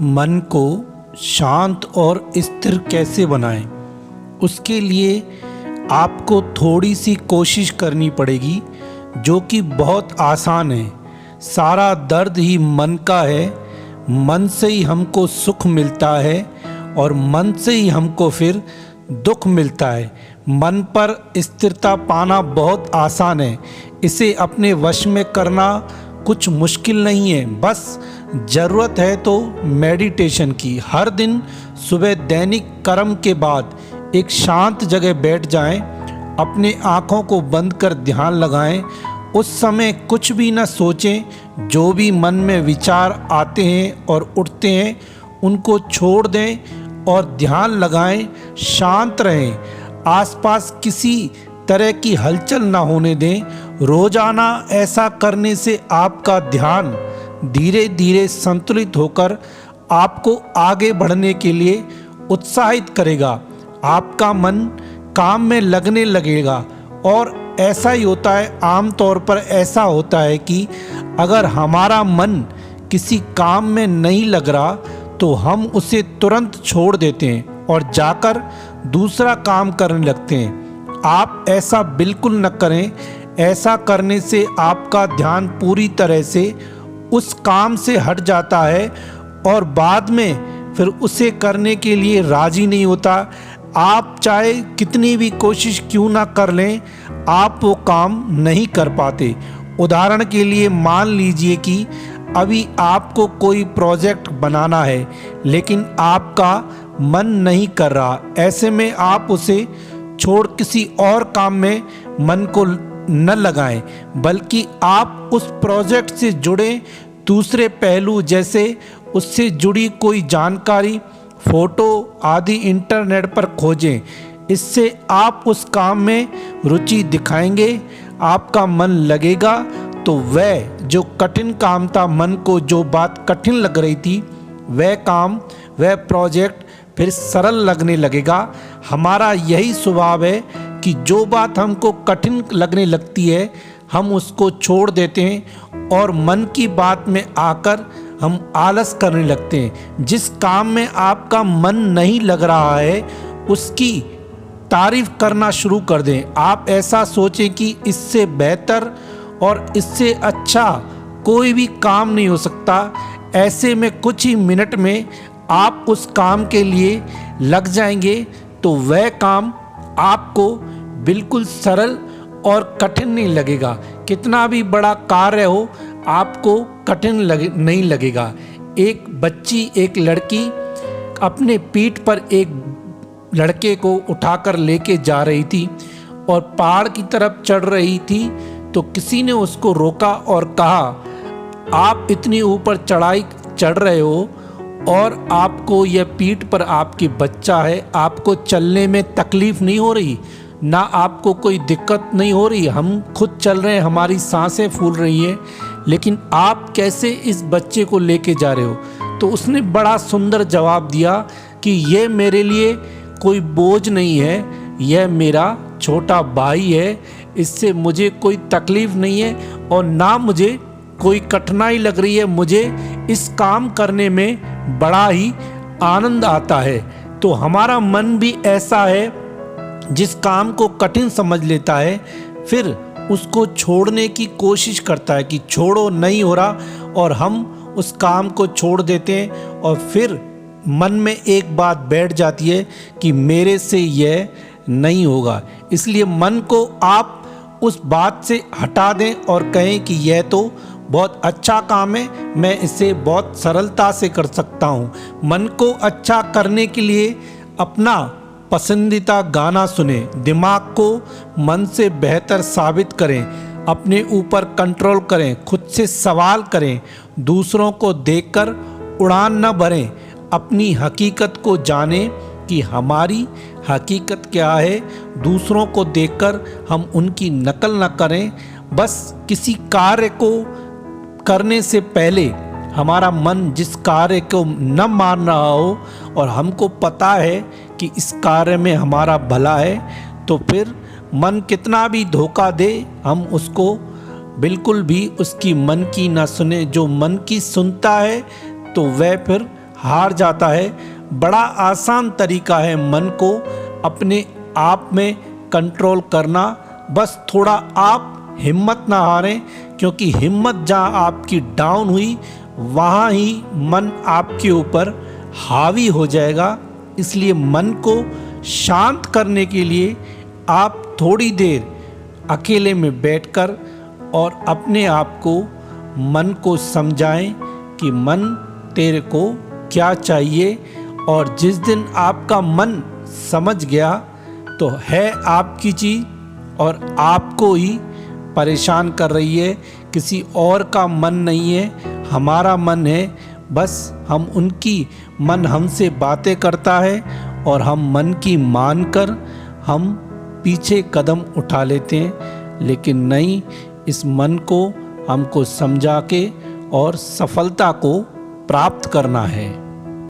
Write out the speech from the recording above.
मन को शांत और स्थिर कैसे बनाएं? उसके लिए आपको थोड़ी सी कोशिश करनी पड़ेगी, जो कि बहुत आसान है। सारा दर्द ही मन का है। मन से ही हमको सुख मिलता है और मन से ही हमको फिर दुख मिलता है। मन पर स्थिरता पाना बहुत आसान है। इसे अपने वश में करना कुछ मुश्किल नहीं है। बस ज़रूरत है तो मेडिटेशन की। हर दिन सुबह दैनिक कर्म के बाद एक शांत जगह बैठ जाएं, अपने आँखों को बंद कर ध्यान लगाएं। उस समय कुछ भी न सोचें। जो भी मन में विचार आते हैं और उठते हैं उनको छोड़ दें और ध्यान लगाएं। शांत रहें। आसपास किसी तरह की हलचल ना होने दें। रोजाना ऐसा करने से आपका ध्यान धीरे धीरे संतुलित होकर आपको आगे बढ़ने के लिए उत्साहित करेगा। आपका मन काम में लगने लगेगा। और ऐसा ही होता है, आमतौर पर ऐसा होता है कि अगर हमारा मन किसी काम में नहीं लग रहा तो हम उसे तुरंत छोड़ देते हैं और जाकर दूसरा काम करने लगते हैं। आप ऐसा बिल्कुल न करें। ऐसा करने से आपका ध्यान पूरी तरह से उस काम से हट जाता है और बाद में फिर उसे करने के लिए राजी नहीं होता। आप चाहे कितनी भी कोशिश क्यों ना कर लें, आप वो काम नहीं कर पाते। उदाहरण के लिए मान लीजिए कि अभी आपको कोई प्रोजेक्ट बनाना है, लेकिन आपका मन नहीं कर रहा। ऐसे में आप उसे छोड़ किसी और काम में मन को न लगाएं, बल्कि आप उस प्रोजेक्ट से जुड़े दूसरे पहलू, जैसे उससे जुड़ी कोई जानकारी, फोटो आदि इंटरनेट पर खोजें। इससे आप उस काम में रुचि दिखाएंगे, आपका मन लगेगा, तो वह जो कठिन काम था, मन को जो बात कठिन लग रही थी, वह काम, वह प्रोजेक्ट फिर सरल लगने लगेगा। हमारा यही स्वभाव है कि जो बात हमको कठिन लगने लगती है हम उसको छोड़ देते हैं और मन की बात में आकर हम आलस करने लगते हैं। जिस काम में आपका मन नहीं लग रहा है उसकी तारीफ करना शुरू कर दें। आप ऐसा सोचें कि इससे बेहतर और इससे अच्छा कोई भी काम नहीं हो सकता। ऐसे में कुछ ही मिनट में आप उस काम के लिए लग जाएंगे तो वह काम आपको बिल्कुल सरल और कठिन नहीं लगेगा। कितना भी बड़ा कार्य हो आपको कठिन नहीं लगेगा। एक बच्ची, एक लड़की अपने पीठ पर एक लड़के को उठाकर लेके जा रही थी और पहाड़ की तरफ चढ़ रही थी, तो किसी ने उसको रोका और कहा, आप इतनी ऊपर चढ़ाई चढ़ रहे हो और आपको यह पीठ पर आपकी बच्चा है, आपको चलने में तकलीफ़ नहीं हो रही, ना आपको कोई दिक्कत नहीं हो रही, हम खुद चल रहे हैं, हमारी सांसें फूल रही हैं, लेकिन आप कैसे इस बच्चे को लेके जा रहे हो? तो उसने बड़ा सुंदर जवाब दिया कि यह मेरे लिए कोई बोझ नहीं है, यह मेरा छोटा भाई है, इससे मुझे कोई तकलीफ़ नहीं है और ना मुझे कोई कठिनाई लग रही है। मुझे इस काम करने में बड़ा ही आनंद आता है। तो हमारा मन भी ऐसा है, जिस काम को कठिन समझ लेता है फिर उसको छोड़ने की कोशिश करता है कि छोड़ो, नहीं हो रहा, और हम उस काम को छोड़ देते हैं और फिर मन में एक बात बैठ जाती है कि मेरे से यह नहीं होगा। इसलिए मन को आप उस बात से हटा दें और कहें कि यह तो बहुत अच्छा काम है, मैं इसे बहुत सरलता से कर सकता हूँ। मन को अच्छा करने के लिए अपना पसंदीदा गाना सुने, दिमाग को मन से बेहतर साबित करें, अपने ऊपर कंट्रोल करें, खुद से सवाल करें, दूसरों को देखकर उड़ान न भरें, अपनी हकीकत को जानें कि हमारी हकीकत क्या है। दूसरों को देखकर हम उनकी नकल न करें। बस किसी कार्य को करने से पहले हमारा मन जिस कार्य को न मान रहा हो और हमको पता है कि इस कार्य में हमारा भला है, तो फिर मन कितना भी धोखा दे हम उसको बिल्कुल भी उसकी मन की ना सुने। जो मन की सुनता है तो वह फिर हार जाता है। बड़ा आसान तरीका है मन को अपने आप में कंट्रोल करना। बस थोड़ा आप हिम्मत ना हारें, क्योंकि हिम्मत जहाँ आपकी डाउन हुई वहाँ ही मन आपके ऊपर हावी हो जाएगा। इसलिए मन को शांत करने के लिए आप थोड़ी देर अकेले में बैठकर और अपने आप को मन को समझाएं कि मन तेरे को क्या चाहिए। और जिस दिन आपका मन समझ गया तो है आपकी चीज़ और आपको ही परेशान कर रही है, किसी और का मन नहीं है, हमारा मन है। बस हम उनकी मन हमसे बातें करता है और हम मन की मानकर हम पीछे कदम उठा लेते हैं। लेकिन नहीं, इस मन को हमको समझा के और सफलता को प्राप्त करना है।